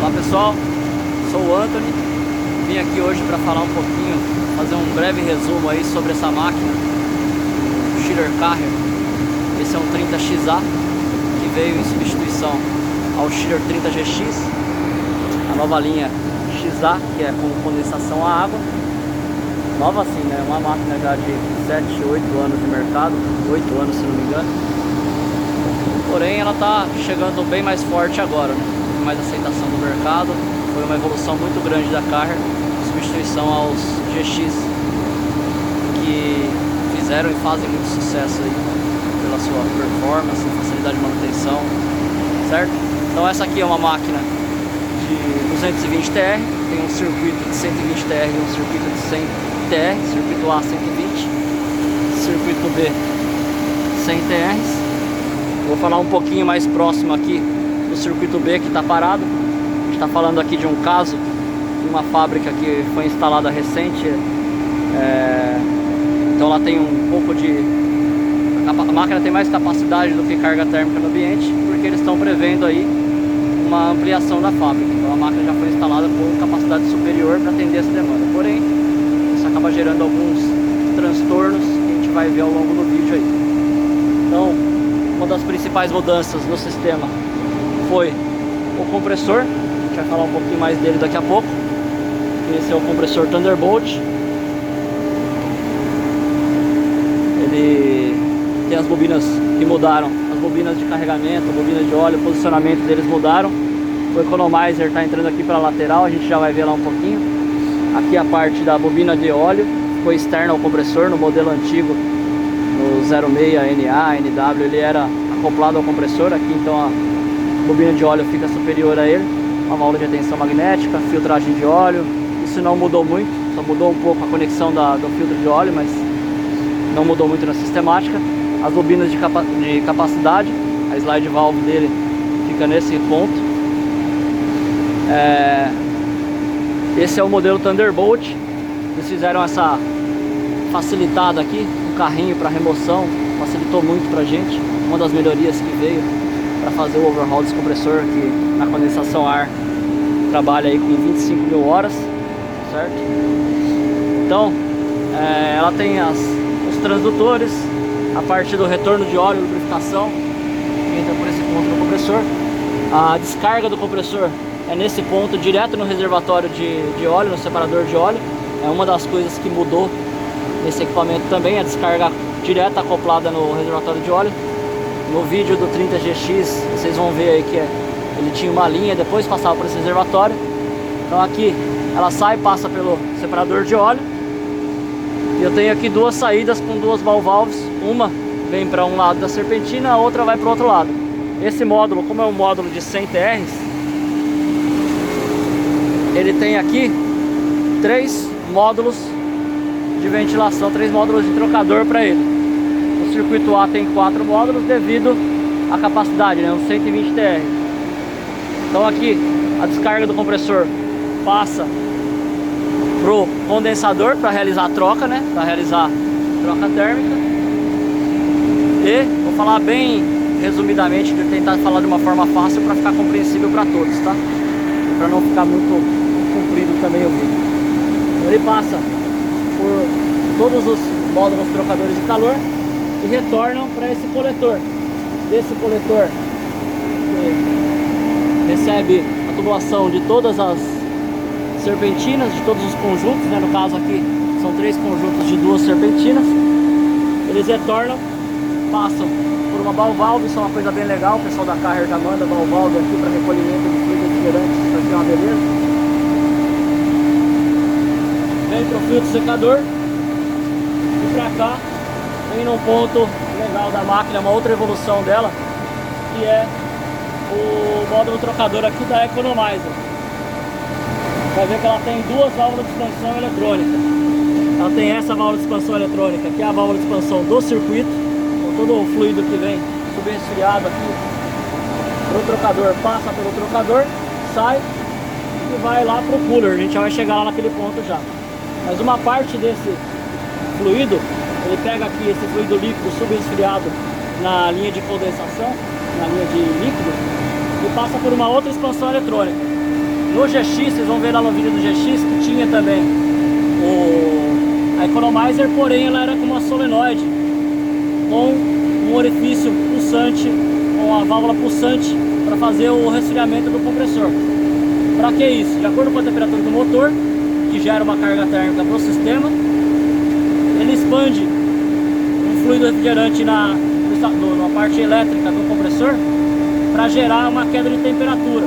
Olá pessoal, sou o Anthony, vim aqui hoje para falar um pouquinho, fazer um breve resumo aí sobre essa máquina, o Schiller Carrier. Esse é um 30XA que veio em substituição ao Schiller 30GX, a nova linha XA, que é com condensação a água. Nova assim, né? Uma máquina já de 7, 8 anos de mercado, 8 anos se não me engano. Porém ela está chegando bem mais forte agora, né? Mais aceitação do mercado. Foi uma evolução muito grande da Carrier, em substituição aos GX, que fizeram e fazem muito sucesso aí pela sua performance, facilidade de manutenção, certo? Então essa aqui é uma máquina de 220TR, tem um circuito de 120TR e um circuito de 100TR, circuito A 120, circuito B 100TRs. Vou falar um pouquinho mais próximo aqui do circuito B, que está parado. A gente está falando aqui de um caso de uma fábrica que foi instalada recente, então ela tem um pouco de... A máquina tem mais capacidade do que carga térmica no ambiente, porque eles estão prevendo aí uma ampliação da fábrica. Então a máquina já foi instalada com capacidade superior para atender essa demanda. Porém, isso acaba gerando alguns transtornos que a gente vai ver ao longo do vídeo aí. Então, uma das principais mudanças no sistema foi o compressor. A gente vai falar um pouquinho mais dele daqui a pouco. Esse é o compressor Thunderbolt. Ele tem as bobinas que mudaram, as bobinas de carregamento, bobinas de óleo, o posicionamento deles mudaram. O economizer está entrando aqui para a lateral, a gente já vai ver lá um pouquinho. Aqui a parte da bobina de óleo foi externa ao compressor. No modelo antigo, no 06NA, NW, ele era acoplado ao compressor. Aqui então a bobina de óleo fica superior a ele. Uma válvula de tensão magnética, filtragem de óleo. Isso não mudou muito, só mudou um pouco a conexão do filtro de óleo, mas não mudou muito na sistemática. As bobinas de capacidade, a slide valve dele fica nesse ponto. Esse é o modelo Thunderbolt. Eles fizeram essa facilitada aqui, um carrinho para remoção, facilitou muito pra gente. Uma das melhorias que veio para fazer o overhaul desse compressor, que na condensação a ar trabalha aí com 25 mil horas, certo? Então ela tem os transdutores, a parte do retorno de óleo, lubrificação, que entra por esse ponto do compressor. A descarga do compressor é nesse ponto, direto no reservatório de óleo, no separador de óleo. É uma das coisas que mudou nesse equipamento também, a descarga direta acoplada no reservatório de óleo. No vídeo do 30GX vocês vão ver aí que ele tinha uma linha, depois passava por esse reservatório. Então aqui ela sai, passa pelo separador de óleo. E eu tenho aqui duas saídas com duas ball valves. Uma vem para um lado da serpentina, a outra vai para o outro lado. Esse módulo, como é um módulo de 100 TRs, ele tem aqui 3 módulos de ventilação, 3 módulos de trocador para ele. O circuito A tem 4 módulos devido à capacidade, né, uns 120 TR. Então aqui a descarga do compressor passa pro condensador para realizar a troca, né, para realizar a troca térmica. E vou falar bem resumidamente, de tentar falar de uma forma fácil para ficar compreensível para todos, tá? Para não ficar muito comprido também o vídeo. Ele passa por todos os módulos trocadores de calor e retornam para esse coletor. Desse coletor recebe a tubulação de todas as serpentinas, de todos os conjuntos, né? No caso aqui são 3 conjuntos de 2 serpentinas. Eles retornam, passam por uma ball valve. Isso é uma coisa bem legal, o pessoal da Carrier já manda ball valve aqui para recolhimento de fluido refrigerante. Isso aqui é uma beleza. Vem para o filtro secador e para cá vem num ponto legal da máquina, uma outra evolução dela, que é o módulo trocador aqui da Economizer. Vai ver que ela tem 2 válvulas de expansão eletrônica. Ela tem essa válvula de expansão eletrônica, que é a válvula de expansão do circuito, com todo o fluido que vem subresfriado aqui pro trocador, passa pelo trocador, sai e vai lá pro cooler. A gente já vai chegar lá naquele ponto já. Mas uma parte desse fluido, ele pega aqui esse fluido líquido subresfriado na linha de condensação, na linha de líquido, e passa por uma outra expansão eletrônica. No GX, vocês vão ver lá no vídeo do GX que tinha também a Economizer, porém ela era com uma solenoide com um orifício pulsante, com a válvula pulsante para fazer o resfriamento do compressor. Para que isso? De acordo com a temperatura do motor, que gera uma carga térmica para o sistema, ele expande um fluido refrigerante na parte elétrica do compressor para gerar uma queda de temperatura.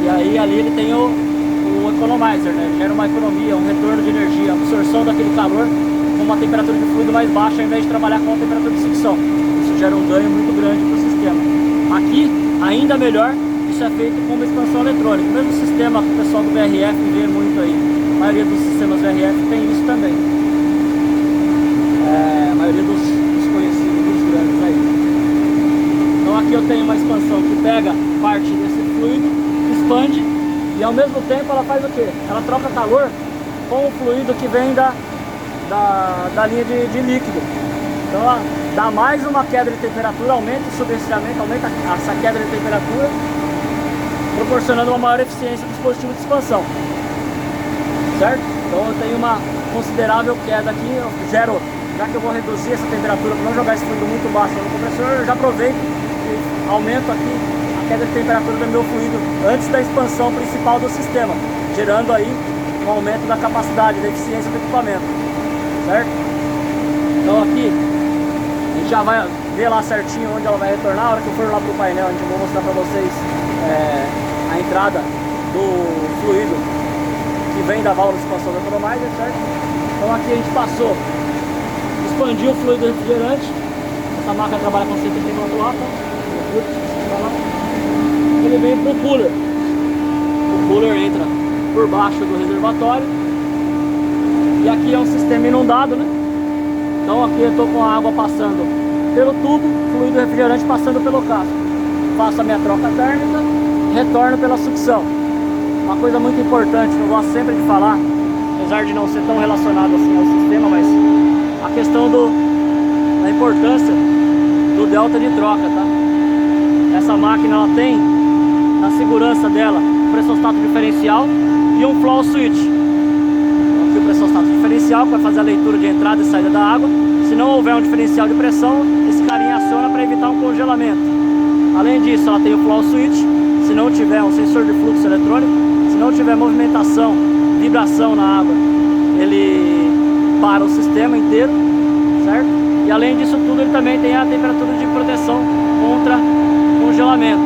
E aí ali ele tem o economizer, né? Ele gera uma economia, um retorno de energia, absorção daquele calor com uma temperatura de fluido mais baixa, ao invés de trabalhar com a temperatura de sucção. Isso gera um ganho muito grande para o sistema. Aqui, ainda melhor, isso é feito com uma expansão eletrônica. O mesmo sistema que o pessoal do VRF vê muito aí. A maioria dos sistemas VRF tem isso também. A maioria dos conhecidos, dos grandes aí. Então aqui eu tenho uma expansão que pega parte desse fluido, expande, e ao mesmo tempo ela faz o quê? Ela troca calor com o fluido que vem da linha de líquido. Então ela dá mais uma queda de temperatura, aumenta o subesfriamento, aumenta essa queda de temperatura, proporcionando uma maior eficiência do dispositivo de expansão. Certo? Então eu tenho uma considerável queda aqui, eu gero, já que eu vou reduzir essa temperatura para não jogar esse fluido muito baixo no compressor, eu já aproveito e aumento aqui a queda de temperatura do meu fluido antes da expansão principal do sistema, gerando aí um aumento da capacidade, da eficiência do equipamento. Certo? Então aqui a gente já vai ver lá certinho onde ela vai retornar. A hora que eu for lá pro painel, a gente vai mostrar para vocês a entrada do fluido que vem da válvula de expansão da Economizer, certo? Então aqui a gente passou, expandiu o fluido refrigerante. Essa máquina trabalha com 130 watts. Ele vem pro cooler. O cooler entra por baixo do reservatório. E aqui é um sistema inundado, né? Então aqui eu estou com a água passando pelo tubo, fluido refrigerante passando pelo casco. Faço a minha troca térmica, retorno pela sucção. Uma coisa muito importante que eu gosto sempre de falar, apesar de não ser tão relacionado assim ao sistema, mas a questão da importância do delta de troca, tá? Essa máquina ela tem na segurança dela um pressostato diferencial e um flow switch. Aqui o pressostato diferencial que vai fazer a leitura de entrada e saída da água. Se não houver um diferencial de pressão, esse carinha aciona para evitar um congelamento. Além disso, ela tem o flow switch. Se não tiver um sensor de fluxo eletrônico, se não tiver movimentação, vibração na água, ele para o sistema inteiro, certo? E além disso tudo, ele também tem a temperatura de proteção contra congelamento,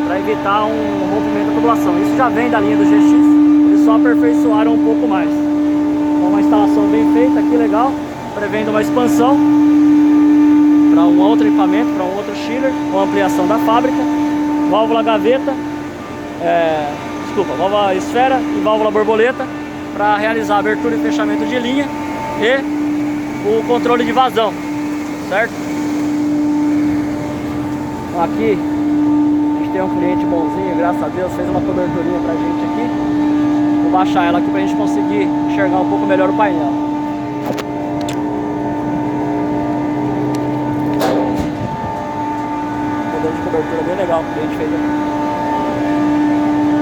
para evitar um rompimento da tubulação. Isso já vem da linha do GX, eles só aperfeiçoaram um pouco mais. Então, uma instalação bem feita aqui, legal, prevendo uma expansão para um outro equipamento, para um outro chiller, com ampliação da fábrica, válvula gaveta, válvula esfera e válvula borboleta para realizar abertura e fechamento de linha e o controle de vazão, certo? Aqui a gente tem um cliente bonzinho, graças a Deus, fez uma coberturinha pra gente aqui. Vou baixar ela aqui pra gente conseguir enxergar um pouco melhor o painel. Modelo de cobertura bem legal que a gente fez aqui.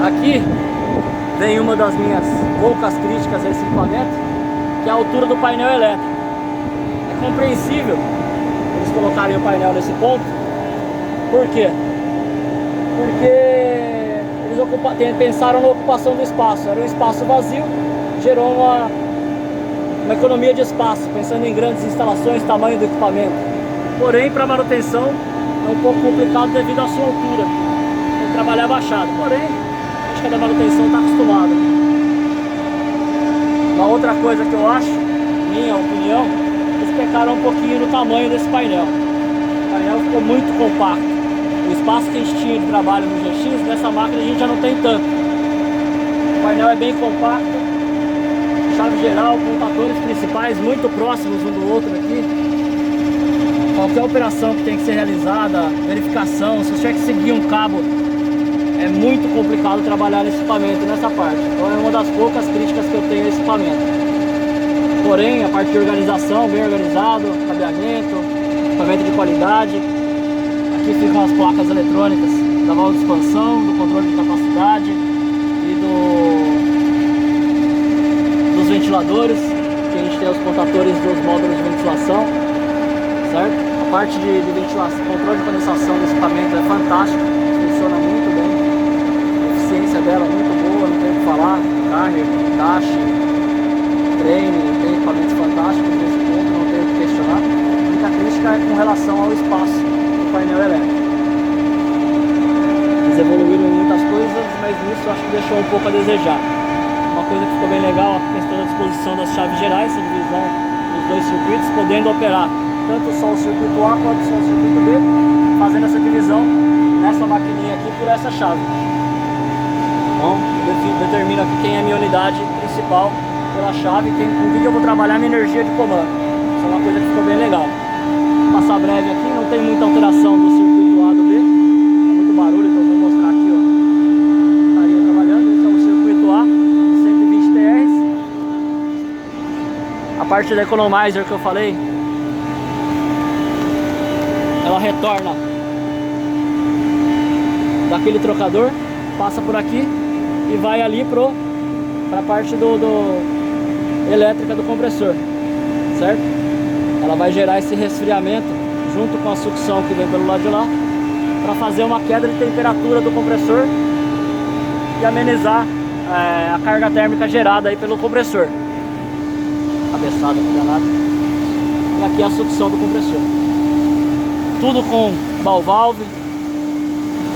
Aqui vem uma das minhas poucas críticas a esse equipamento, que é a altura do painel elétrico. É compreensível eles colocarem o painel nesse ponto. Por quê? Porque eles pensaram na ocupação do espaço. Era um espaço vazio, gerou uma economia de espaço, pensando em grandes instalações, tamanho do equipamento. Porém, para manutenção é um pouco complicado devido à sua altura. Tem que trabalhar abaixado. Porém, acho que a da manutenção está acostumada. Uma outra coisa que eu acho, minha opinião, eles pecaram um pouquinho no tamanho desse painel. O painel ficou muito compacto. O espaço que a gente tinha de trabalho no GX, nessa máquina a gente já não tem tanto. O painel é bem compacto, chave geral, contatores principais muito próximos um do outro aqui. Qualquer operação que tem que ser realizada, verificação, se você tiver que seguir um cabo, é muito complicado trabalhar nesse equipamento, nessa parte. Então é uma das poucas críticas que eu tenho a esse equipamento. Porém, a parte de organização, bem organizado, cabeamento, equipamento de qualidade. Aqui ficam as placas eletrônicas da válvula de expansão, do controle de capacidade, ventiladores, que a gente tem os contatores dos módulos de ventilação, certo? A parte de ventilação, controle de condensação do equipamento é fantástico, funciona muito bem, a eficiência dela é muito boa, não tem o que falar, carga, caixa, treine, tem equipamentos fantásticos nesse ponto, não tem o que questionar. A única crítica é com relação ao espaço do painel elétrico. Eles evoluíram em muitas coisas, mas nisso acho que deixou um pouco a desejar. Uma coisa que ficou bem legal, a questão da disposição das chaves gerais, a divisão dos dois circuitos, podendo operar tanto só o circuito A quanto só o circuito B, fazendo essa divisão nessa maquininha aqui por essa chave. Então, determina aqui quem é a minha unidade principal pela chave, com que eu vou trabalhar minha energia de comando. Isso é uma coisa que ficou bem legal. Vou passar breve aqui, não tem muita alteração do circuito A do B, é muito barulho, então vou mostrar aqui, ó. Estaria trabalhando, esse é o circuito A, 120 TRs. A parte da economizer que eu falei, ela retorna daquele trocador, passa por aqui e vai ali para a parte elétrica do compressor, certo? Ela vai gerar esse resfriamento junto com a sucção que vem pelo lado de lá, para fazer uma queda de temperatura do compressor e amenizar a carga térmica gerada aí pelo compressor. Cabeçada aqui danada. E aqui a sucção do compressor. Tudo com ball valve,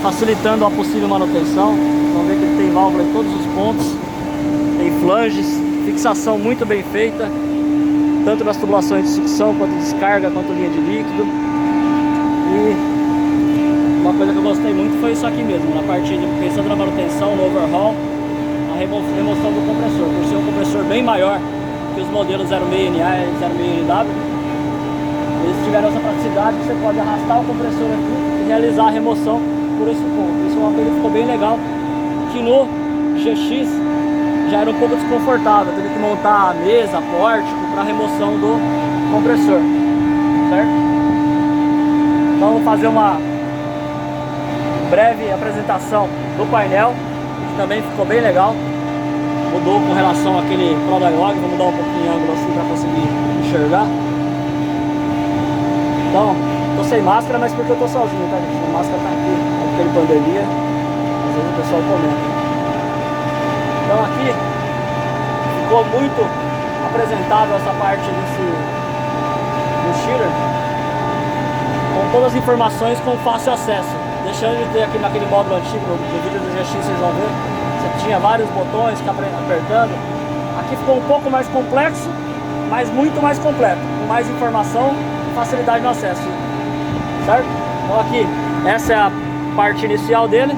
facilitando a possível manutenção. Vamos ver que ele tem válvula em todos os pontos, tem flanges, fixação muito bem feita, tanto nas tubulações de sucção, quanto descarga, quanto linha de líquido. E uma coisa que eu gostei muito foi isso aqui mesmo, na parte de pensando na manutenção, no overhaul, a remoção do compressor. Por ser um compressor bem maior que os modelos 06NA e 06NW, eles tiveram essa praticidade que você pode arrastar o compressor aqui e realizar a remoção por esse ponto. Isso é uma coisa que ficou bem legal, que no GX já era um pouco desconfortável, teve que montar a mesa, pórtico para remoção do compressor, certo? Então vou fazer uma breve apresentação do painel, que também ficou bem legal. Mudou com relação àquele Pro Dialog, vou mudar um pouquinho o ângulo assim para conseguir enxergar. Então, tô sem máscara, mas porque eu tô sozinho, tá, gente? A máscara tá aqui, porque tem pandemia, às vezes o pessoal comenta. Então aqui ficou muito apresentável essa parte do Shearer, com todas as informações com fácil acesso, deixando de ter aqui naquele módulo antigo do vídeo do GX, vocês vão ver, você tinha vários botões que apertando. Aqui ficou um pouco mais complexo, mas muito mais completo, com mais informação e facilidade no acesso, certo? Então aqui, essa é a parte inicial dele.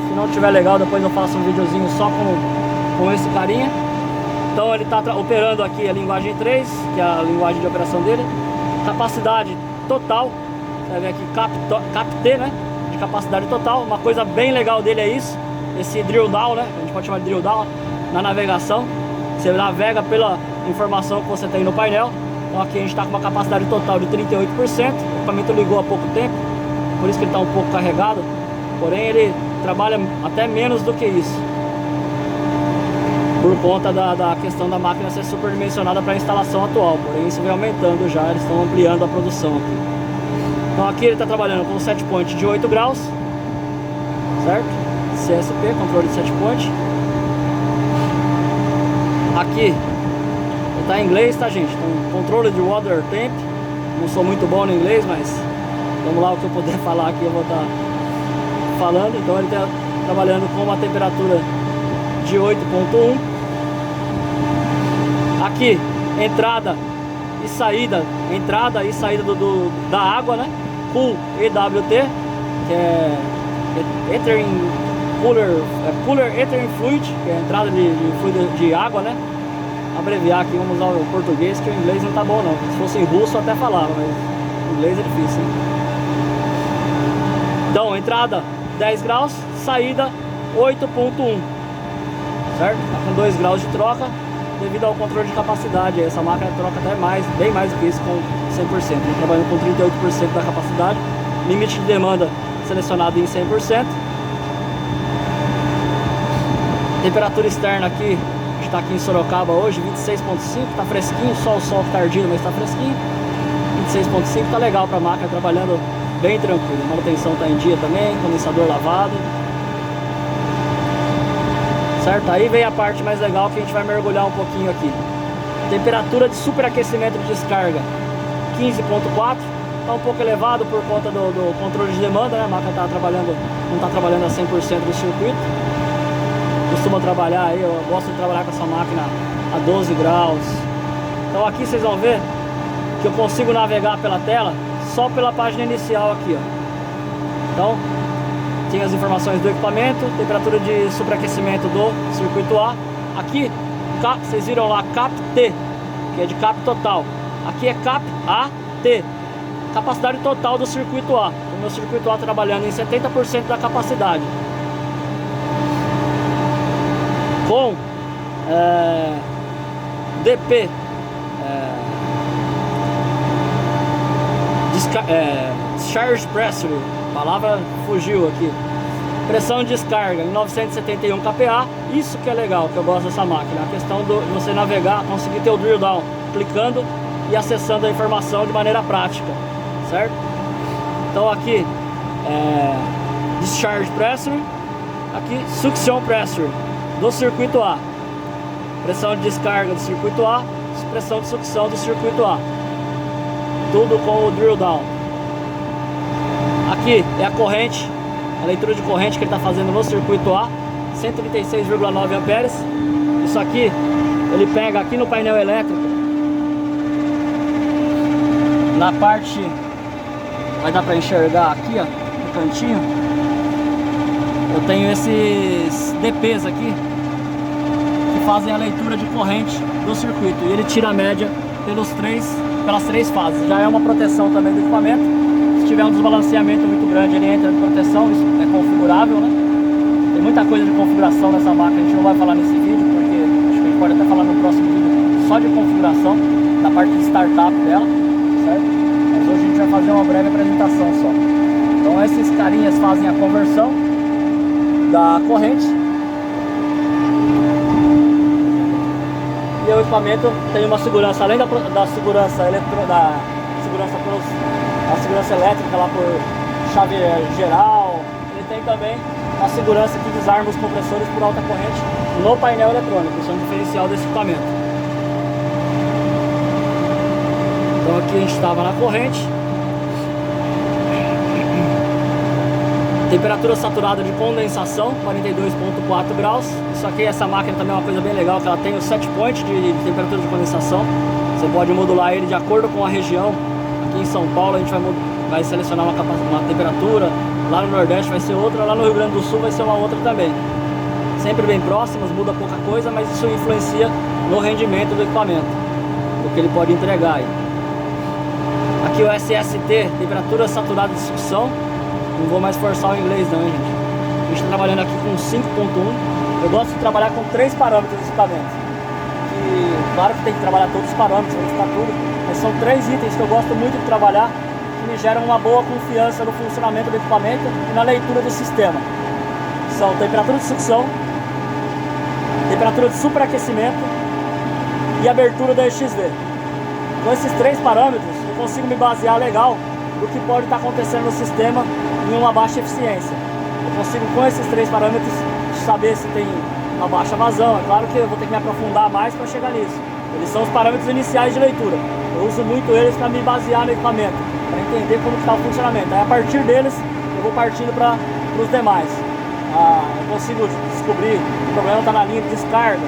Se não tiver legal, depois eu faço um videozinho só com esse carinha. Então ele está operando aqui a linguagem 3, que é a linguagem de operação dele. Capacidade total, você vai ver aqui CAPT, né? De capacidade total. Uma coisa bem legal dele é isso, esse drill down, né? A gente pode chamar de drill down na navegação. Você navega pela informação que você tem no painel. Então aqui a gente está com uma capacidade total de 38%. O equipamento ligou há pouco tempo, por isso que ele está um pouco carregado. Porém ele trabalha até menos do que isso, por conta da questão da máquina ser superdimensionada para a instalação atual. Porém isso vem aumentando já, eles estão ampliando a produção aqui. Então aqui ele está trabalhando com um set point de 8 graus, certo? CSP, controle de set point. Aqui está em inglês, tá, gente? Então, controle de water temp. Não sou muito bom no inglês, mas vamos lá, o que eu puder falar aqui eu vou estar falando. Então ele está trabalhando com uma temperatura de 8.1. Aqui, entrada e saída da água, né? Cool EWT, que é Cooler Ethering Fluid, que é a entrada de fluido de água, né? Abreviar aqui, vamos usar o português, que o inglês não tá bom não. Se fosse em russo eu até falava, mas o inglês é difícil, hein? Então, entrada 10 graus, saída 8.1, certo? Tá com 2 graus de troca, devido ao controle de capacidade. Essa máquina troca até mais, bem mais do que isso, com 100%. Ele trabalhando com 38% da capacidade, limite de demanda selecionado em 100%. Temperatura externa aqui gente está aqui em Sorocaba hoje, 26.5, tá fresquinho, só o sol que tá ardindo, mas tá fresquinho. 26.5 tá legal para a máquina, trabalhando bem tranquilo. A manutenção tá em dia também, condensador lavado. Certo? Aí vem a parte mais legal que a gente vai mergulhar um pouquinho aqui. Temperatura de superaquecimento de descarga 15.4. Tá um pouco elevado por conta do controle de demanda, né? A máquina tá trabalhando, não está trabalhando a 100% do circuito. Costuma trabalhar aí, eu gosto de trabalhar com essa máquina a 12 graus. Então aqui vocês vão ver que eu consigo navegar pela tela só pela página inicial aqui, ó. Então tem as informações do equipamento, temperatura de superaquecimento do circuito A. Aqui, vocês viram lá CAP-T, que é de CAP total. Aqui é CAP-AT, capacidade total do circuito A. O meu circuito A trabalhando em 70% da capacidade. Com DP, Discharge Pressure, a palavra fugiu aqui. Pressão de descarga em 971 kPa. Isso que é legal, que eu gosto dessa máquina. A questão de você navegar, conseguir ter o drill down, clicando e acessando a informação de maneira prática, certo? Então aqui Discharge Pressure, aqui Suction Pressure do circuito A. Pressão de descarga do circuito A, pressão de sucção do circuito A. Tudo com o drill down. Aqui é a corrente, a leitura de corrente que ele está fazendo no circuito A, 136,9 amperes. Isso aqui ele pega aqui no painel elétrico, na parte, vai dar para enxergar aqui, ó, no cantinho. Eu tenho esses DPs aqui que fazem a leitura de corrente do circuito e ele tira a média pelas três fases. Já é uma proteção também do equipamento. Se tiver um desbalanceamento muito grande, ele entra de proteção. Isso é configurável, né? Tem muita coisa de configuração nessa máquina, a gente não vai falar nesse vídeo, porque acho que a gente pode até falar no próximo vídeo só de configuração, da parte de startup dela, certo? Mas hoje a gente vai fazer uma breve apresentação só. Então esses carinhas fazem a conversão da corrente. E o equipamento tem uma segurança, além da segurança segurança elétrica lá por chave geral, ele tem também a segurança que desarma os compressores por alta corrente no painel eletrônico. Isso é um diferencial desse equipamento. Então aqui a gente estava na corrente. Temperatura saturada de condensação, 42,4 graus. Isso aqui, essa máquina também é uma coisa bem legal, que ela tem o set point de temperatura de condensação. Você pode modular ele de acordo com a região. Aqui em São Paulo a gente vai selecionar uma temperatura, lá no Nordeste vai ser outra, lá no Rio Grande do Sul vai ser uma outra também. Sempre bem próximas, muda pouca coisa, mas isso influencia no rendimento do equipamento, do que ele pode entregar aí. Aqui o SST, temperatura saturada de sucção. Não vou mais forçar o inglês não, hein, gente. A gente está trabalhando aqui com 5.1. Eu gosto de trabalhar com 3 parâmetros desse equipamento. E claro que tem que trabalhar todos os parâmetros, verificar tudo. Mas são 3 itens que eu gosto muito de trabalhar, que me geram uma boa confiança no funcionamento do equipamento e na leitura do sistema. São temperatura de sucção, temperatura de superaquecimento e abertura da EXV. Com esses 3 parâmetros eu consigo me basear legal do que pode estar acontecendo no sistema em uma baixa eficiência. Eu consigo, com esses 3 parâmetros, saber se tem uma baixa vazão. É claro que eu vou ter que me aprofundar mais para chegar nisso. Eles são os parâmetros iniciais de leitura. Eu uso muito eles para me basear no equipamento, para entender como está o funcionamento. Aí a partir deles eu vou partindo para os demais. Eu consigo descobrir que o problema está na linha de descarga.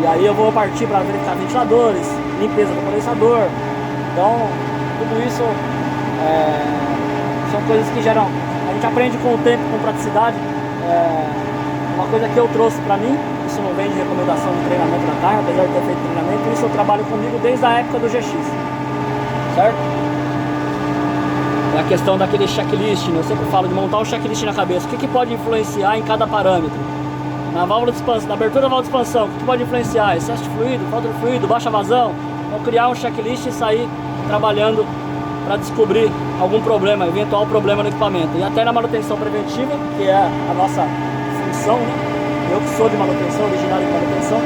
E aí eu vou partir para verificar ventiladores, limpeza do condensador. Então tudo isso são coisas que geram, a gente aprende com o tempo, com praticidade. Uma coisa que eu trouxe para mim, isso não vem de recomendação de treinamento da carga, apesar de ter feito treinamento, isso eu trabalho comigo desde a época do GX, certo? É a questão daquele checklist, né? Eu sempre falo de montar um checklist na cabeça. O que pode influenciar em cada parâmetro? Na válvula de expansão, na abertura da válvula de expansão, o que pode influenciar? Excesso de fluido, falta de fluido, baixa vazão. Então criar um checklist e sair trabalhando para descobrir algum problema, eventual problema no equipamento. E até na manutenção preventiva, que é a nossa função, né? eu que sou de manutenção, originário de manutenção,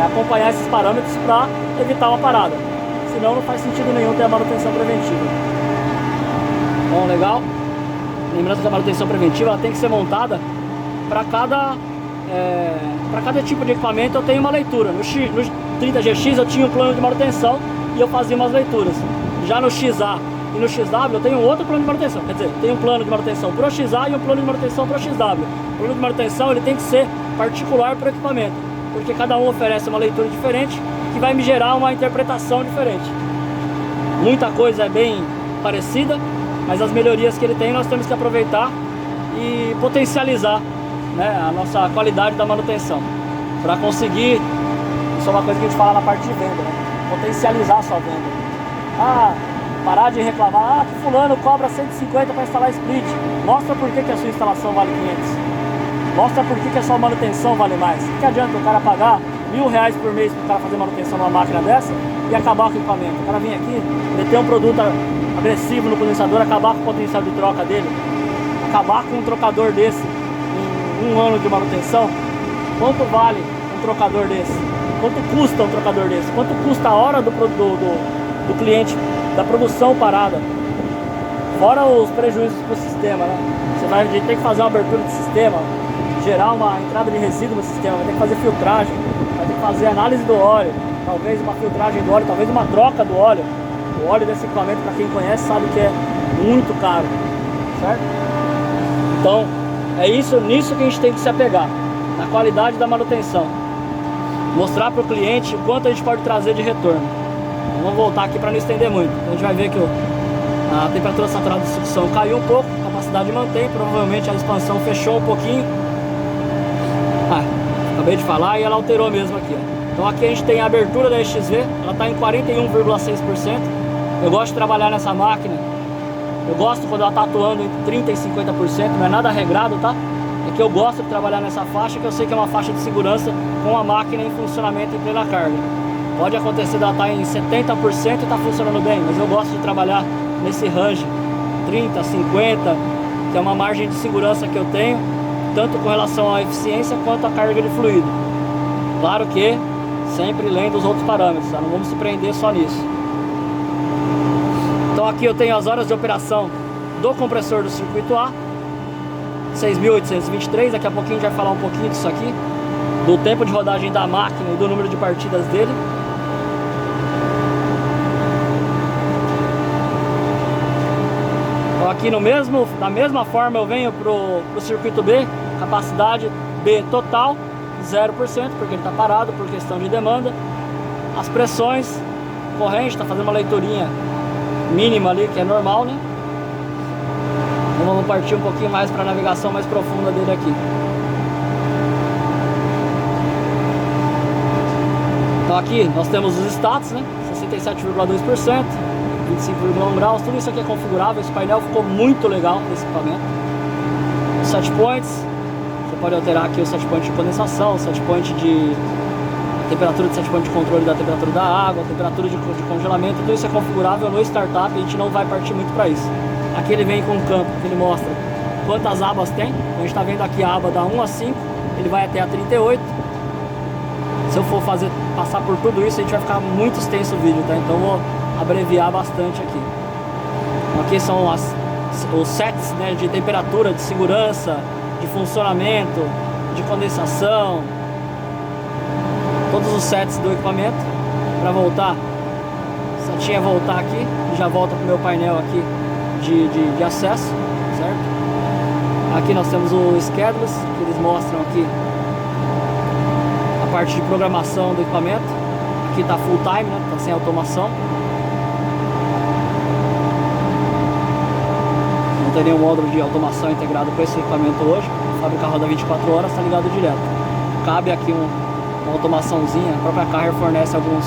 acompanhar esses parâmetros para evitar uma parada. Senão não faz sentido nenhum ter a manutenção preventiva. Bom, legal. Lembrando que a manutenção preventiva ela tem que ser montada para cada tipo de equipamento. Eu tenho uma leitura. No 30GX eu tinha um plano de manutenção e eu fazia umas leituras. Já no XA e no XW eu tenho outro plano de manutenção. Quer dizer, tem um plano de manutenção para o XA e um plano de manutenção para o XW. O plano de manutenção ele tem que ser particular para o equipamento, porque cada um oferece uma leitura diferente que vai me gerar uma interpretação diferente. Muita coisa é bem parecida, mas as melhorias que ele tem nós temos que aproveitar e potencializar, né, a nossa qualidade da manutenção para conseguir, isso é uma coisa que a gente fala na parte de venda, né, potencializar a sua venda. Parar de reclamar, que fulano cobra 150 para instalar split. Mostra por que a sua instalação vale 500. Mostra por que a sua manutenção vale mais. O que adianta o cara pagar R$1.000 por mês para o cara fazer manutenção numa máquina dessa e acabar com o equipamento? O cara vir aqui, meter um produto agressivo no condensador, acabar com o potencial de troca dele, acabar com um trocador desse em 1 ano de manutenção. Quanto vale um trocador desse? Quanto custa um trocador desse? Quanto custa a hora do cliente, da produção parada? Fora os prejuízos para o sistema, né? Você vai ter que fazer uma abertura de sistema, gerar uma entrada de resíduo no sistema, vai ter que fazer filtragem, vai ter que fazer análise do óleo, talvez uma filtragem do óleo, talvez uma troca do óleo. O óleo desse equipamento, para quem conhece, sabe que é muito caro, certo? Então, é nisso que a gente tem que se apegar, na qualidade da manutenção. Mostrar para o cliente o quanto a gente pode trazer de retorno. Vamos voltar aqui para não estender muito. A gente vai ver que a temperatura saturada de sucção caiu um pouco, a capacidade mantém, provavelmente a expansão fechou um pouquinho. Acabei de falar e ela alterou mesmo aqui. Então aqui a gente tem a abertura da EXV, ela está em 41,6%. Eu gosto de trabalhar nessa máquina, eu gosto quando ela está atuando entre 30% e 50%, não é nada regrado, tá? É que eu gosto de trabalhar nessa faixa, que eu sei que é uma faixa de segurança com a máquina em funcionamento em plena carga. Pode acontecer de ela estar em 70% e está funcionando bem, mas eu gosto de trabalhar nesse range 30, 50, que é uma margem de segurança que eu tenho, tanto com relação à eficiência quanto à carga de fluido. Claro que sempre lendo os outros parâmetros, tá? Não vamos se prender só nisso. Então aqui eu tenho as horas de operação do compressor do circuito A, 6.823, daqui a pouquinho a gente vai falar um pouquinho disso aqui, do tempo de rodagem da máquina e do número de partidas dele. Então aqui da mesma forma eu venho pro circuito B, capacidade B total, 0%, porque ele está parado por questão de demanda. As pressões, corrente, está fazendo uma leiturinha mínima ali, que é normal, né? Então vamos partir um pouquinho mais para a navegação mais profunda dele aqui. Então aqui nós temos os status, né? 67,2%, 25,1 graus, tudo isso aqui é configurável. Esse painel ficou muito legal nesse equipamento. Os set points, você pode alterar aqui o set point de condensação, o set point de temperatura de set point de controle da temperatura da água, a temperatura de congelamento, tudo isso é configurável no startup, a gente não vai partir muito para isso. Aqui ele vem com um campo que ele mostra quantas abas tem. A gente está vendo aqui a aba da 1 a 5, ele vai até a 38. Se eu for passar por tudo isso, a gente vai ficar muito extenso o vídeo, tá? Então eu vou abreviar bastante aqui. Então, aqui são os sets, né, de temperatura, de segurança, de funcionamento, de condensação, todos os sets do equipamento. Para voltar, setinha voltar aqui, já volta para o meu painel aqui de acesso, certo? Aqui nós temos o schedules, que eles mostram aqui a parte de programação do equipamento. Aqui está full time, né? Está sem automação. Não tem nenhum módulo de automação integrado com esse equipamento hoje. A fábrica roda 24 horas, está ligado direto. Cabe aqui uma automaçãozinha. A própria Carrier fornece alguns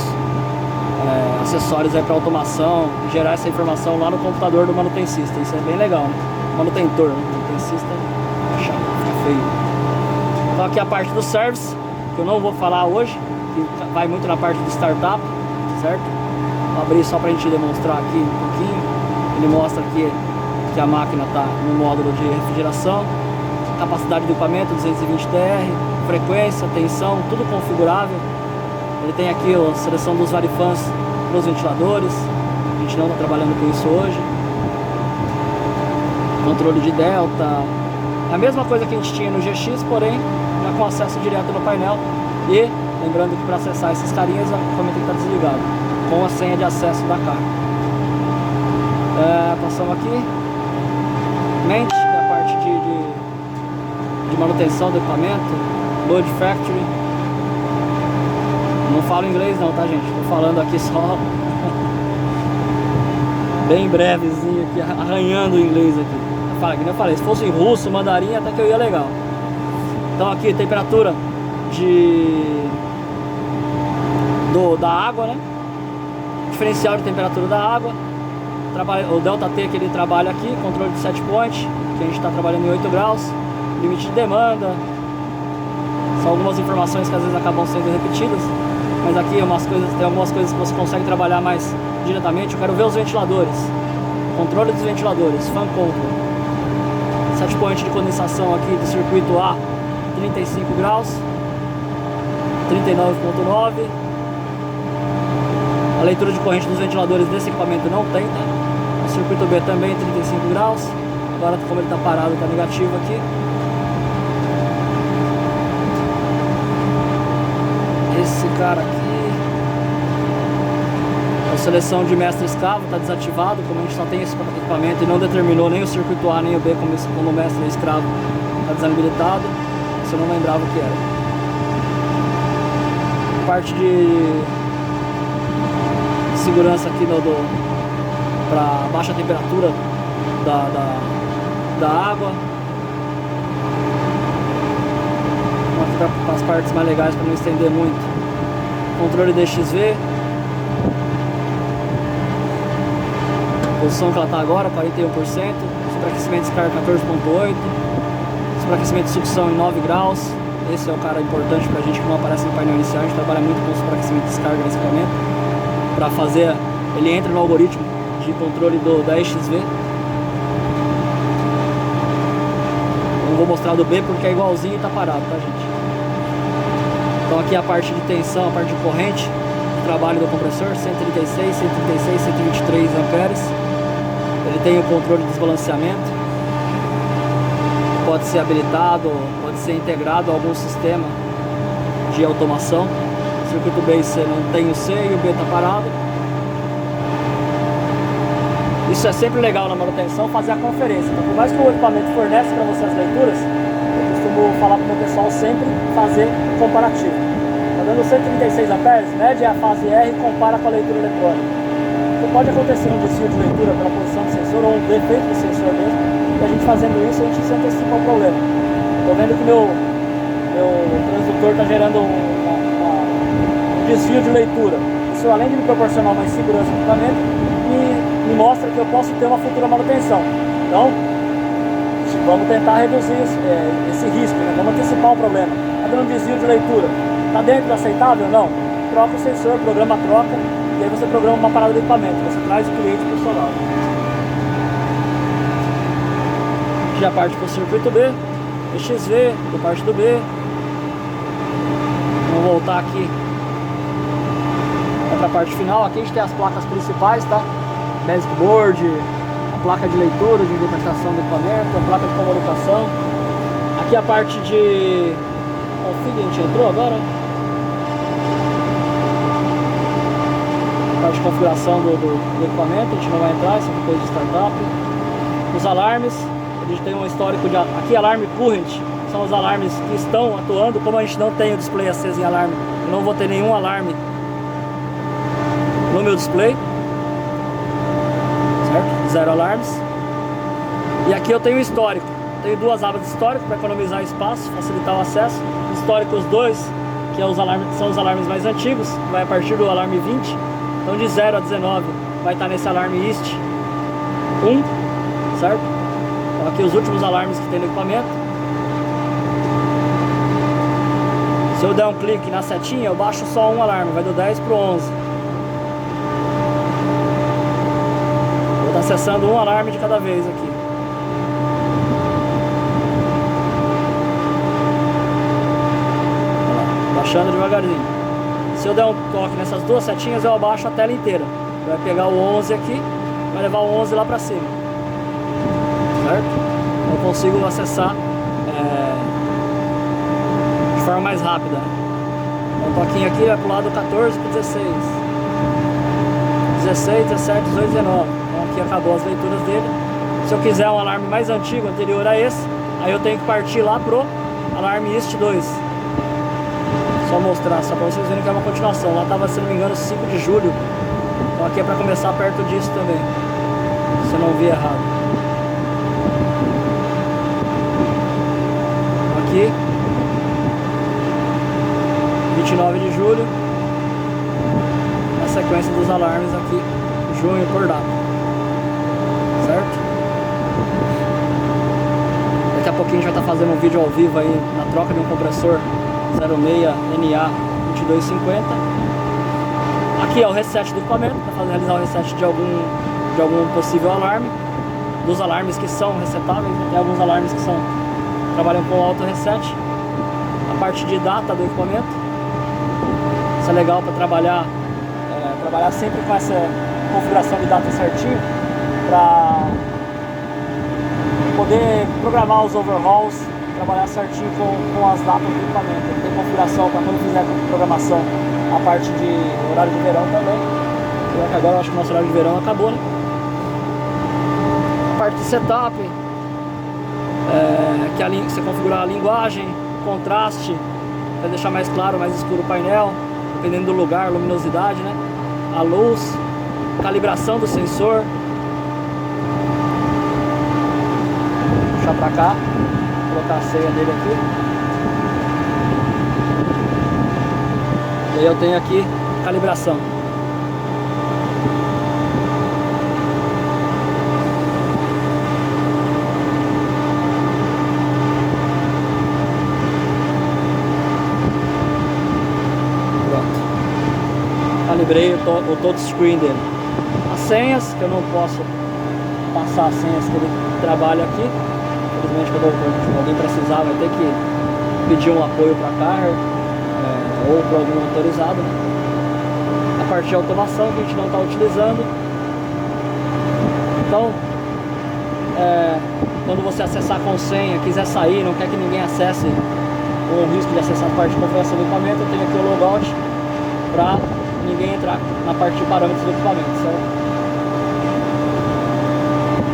acessórios para automação, gerar essa informação lá no computador do manutencista. Isso é bem legal, né? Manutentor, né? Manutencista é chato, fica feio. Então aqui a parte do service, que eu não vou falar hoje, que vai muito na parte do startup, certo? Vou abrir só para a gente demonstrar aqui um pouquinho. Ele mostra aqui que a máquina está no módulo de refrigeração. capacidade do equipamento, 220 TR, frequência, tensão, tudo configurável. Ele tem aqui a seleção dos varifãs para os ventiladores, a gente não está trabalhando com isso hoje. Controle de delta, a mesma coisa que a gente tinha no GX, porém já com acesso direto no painel. E lembrando que para acessar esses carinhas o equipamento tem que estar desligado, com a senha de acesso da carga. Passamos aqui, mente, que é a parte de manutenção do equipamento, Load Factory. Não falo inglês não, tá gente? Estou falando aqui só bem brevezinho aqui, arranhando o inglês aqui. Como eu falei, se fosse em russo, mandarim, até que eu ia legal. Então aqui, temperatura da água, né? Diferencial de temperatura da água. O delta T que ele trabalha aqui, controle de set point, que a gente está trabalhando em 8 graus. Limite de demanda. São algumas informações que às vezes acabam sendo repetidas. Mas aqui tem algumas coisas que você consegue trabalhar mais diretamente. Eu quero ver os ventiladores. Controle dos ventiladores, fan control. Set point de condensação aqui do circuito A, 35 graus, 39.9. A leitura de corrente dos ventiladores desse equipamento não tem, tá? O circuito B também 35 graus. Agora, como ele está parado, está negativo aqui. Esse cara aqui, a seleção de mestre escravo está desativado. Como a gente só tem esse equipamento e não determinou nem o circuito A nem o B como mestre escravo, está desabilitado. Isso eu não lembrava o que era. Parte de segurança aqui para baixa temperatura da água. Vamos aqui para as partes mais legais para não estender muito. Controle DXV. Posição que ela está agora, 41%. Superaquecimento de descarga 14.8. Superaquecimento de sucção em 9 graus. Esse é o cara importante para a gente que não aparece no painel inicial. A gente trabalha muito com superaquecimento de descarga nesse equipamento. Para fazer, ele entra no algoritmo de controle da XV. Não vou mostrar do B porque é igualzinho e está parado, tá gente? Então aqui a parte de tensão, a parte de corrente, o trabalho do compressor, 136, 136, 123 amperes. Ele tem o controle de desbalanceamento, pode ser habilitado, pode ser integrado a algum sistema de automação. O circuito B e C não tem o C e o B está parado. Isso é sempre legal na manutenção, fazer a conferência. Então, por mais que o equipamento fornece para você as leituras, eu costumo falar para o meu pessoal sempre fazer comparativo. Está dando 136 amperes, mede a fase R e compara com a leitura eletrônica. Então, pode acontecer um desvio de leitura pela posição do sensor ou um defeito do sensor mesmo, e a gente fazendo isso, a gente se antecipa ao problema. Estou vendo que meu transdutor está gerando um desvio de leitura. Isso, além de me proporcionar uma insegurança no equipamento, me mostra que eu posso ter uma futura manutenção. Então, vamos tentar reduzir esse risco, né? Vamos antecipar o problema. Está dando um desvio de leitura, está dentro do aceitável? Não. Troca o sensor, programa a troca, e aí você programa uma parada do equipamento, você traz o cliente para o seu lado. Já parte para o circuito B, XV, da parte do B. Vamos voltar aqui para a parte final. Aqui a gente tem as placas principais, tá? Basic Board, a placa de leitura, de interpretação do equipamento, a placa de comunicação. Aqui a parte de config, a gente entrou agora. A parte de configuração do equipamento, a gente não vai entrar, isso é coisa de startup. Os alarmes, a gente tem um histórico de... Aqui alarme current, são os alarmes que estão atuando. Como a gente não tem o display aceso em alarme, eu não vou ter nenhum alarme no meu display. Certo? 0 alarmes. E aqui eu tenho o histórico. Tenho duas abas de histórico para economizar espaço, facilitar o acesso. Históricos 2, que são os alarmes mais antigos, vai a partir do alarme 20. Então de 0 a 19 vai estar nesse alarme IST 1, certo? Então aqui os últimos alarmes que tem no equipamento. Se eu der um clique na setinha, eu baixo só um alarme, vai do 10 para o 11. Vou estar acessando um alarme de cada vez aqui. abaixando devagarzinho. Se eu der um toque nessas duas setinhas, eu abaixo a tela inteira. Vai pegar o 11 aqui, vai levar o 11 lá pra cima, certo? Eu consigo acessar de forma mais rápida, né? Um toquinho aqui vai pro lado 14 pro 16, 16, 17, 18, 19. Então aqui acabou as leituras dele. Se eu quiser um alarme mais antigo, anterior a esse, aí eu tenho que partir lá pro alarme IST 2. Só mostrar, só pra vocês verem que é uma continuação. Lá tava, se não me engano, 5 de julho. Então aqui é pra começar perto disso também, se eu não vi errado. Aqui 29 de julho, a sequência dos alarmes aqui, junho por data, certo? Daqui a pouquinho a gente vai estar fazendo um vídeo ao vivo aí na troca de um compressor 06NA2250. Aqui é o reset do equipamento, para realizar o reset de algum possível alarme, dos alarmes que são resetáveis, né? Tem alguns alarmes que trabalham com auto reset. A parte de data do equipamento, isso é legal para trabalhar sempre com essa configuração de data certinho, para poder programar os overhauls, trabalhar certinho com as datas do equipamento. Tem configuração para quando fizer a programação a parte de horário de verão também. Agora eu acho que o nosso horário de verão acabou, né? A parte de setup, que você configurar a linguagem, contraste, para deixar mais claro, mais escuro o painel, dependendo do lugar, luminosidade, né? A luz, calibração do sensor. Puxar para cá, colocar a senha dele aqui. E aí eu tenho aqui calibração. Pronto. Calibrei o touchscreen dele. As senhas, que eu não posso passar as senhas que ele trabalha aqui. Infelizmente, quando alguém precisar, vai ter que pedir um apoio para carro. Ou para algum autorizado, né? A parte de automação que a gente não está utilizando. Então, quando você acessar com senha, quiser sair, não quer que ninguém acesse, ou o risco de acessar a parte de configuração do equipamento, eu tenho aqui o logout para ninguém entrar na parte de parâmetros do equipamento, certo?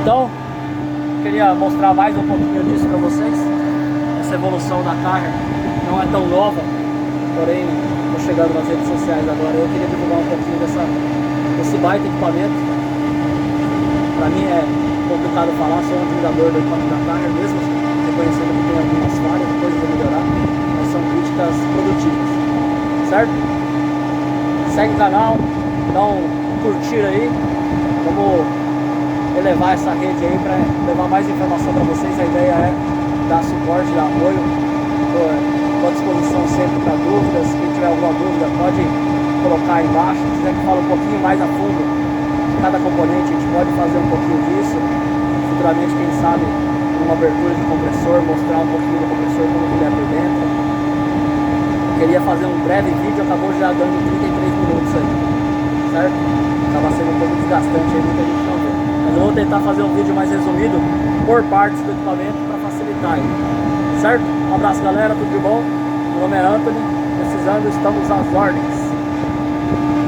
Então, queria mostrar mais um pouquinho disso para vocês. Essa evolução da carga não é tão nova, porém, estou chegando nas redes sociais agora. Eu queria divulgar um pouquinho desse baita equipamento. Para mim é complicado falar, sou um utilizador do equipamento da Carrier, mesmo reconhecendo que tem algumas falhas, coisas a melhorar, mas são críticas produtivas, certo? Segue o canal, dá um curtir aí, vamos elevar essa rede aí para levar mais informação para vocês. A ideia é dar suporte, dar apoio. Estou à disposição sempre para dúvidas. Quem tiver alguma dúvida pode colocar aí embaixo. Se quiser que fale um pouquinho mais a fundo de cada componente, a gente pode fazer um pouquinho disso. Futuramente, quem sabe, uma abertura de compressor, mostrar um pouquinho do compressor, como ele é por dentro. Eu queria fazer um breve vídeo, acabou já dando 33 minutos aí, certo? Acaba sendo um pouco desgastante aí, muita gente não vê. Mas eu vou tentar fazer um vídeo mais resumido por partes do equipamento para facilitar aí, certo? Um abraço, galera, tudo de bom? Meu nome é Anthony, precisando, estamos às ordens.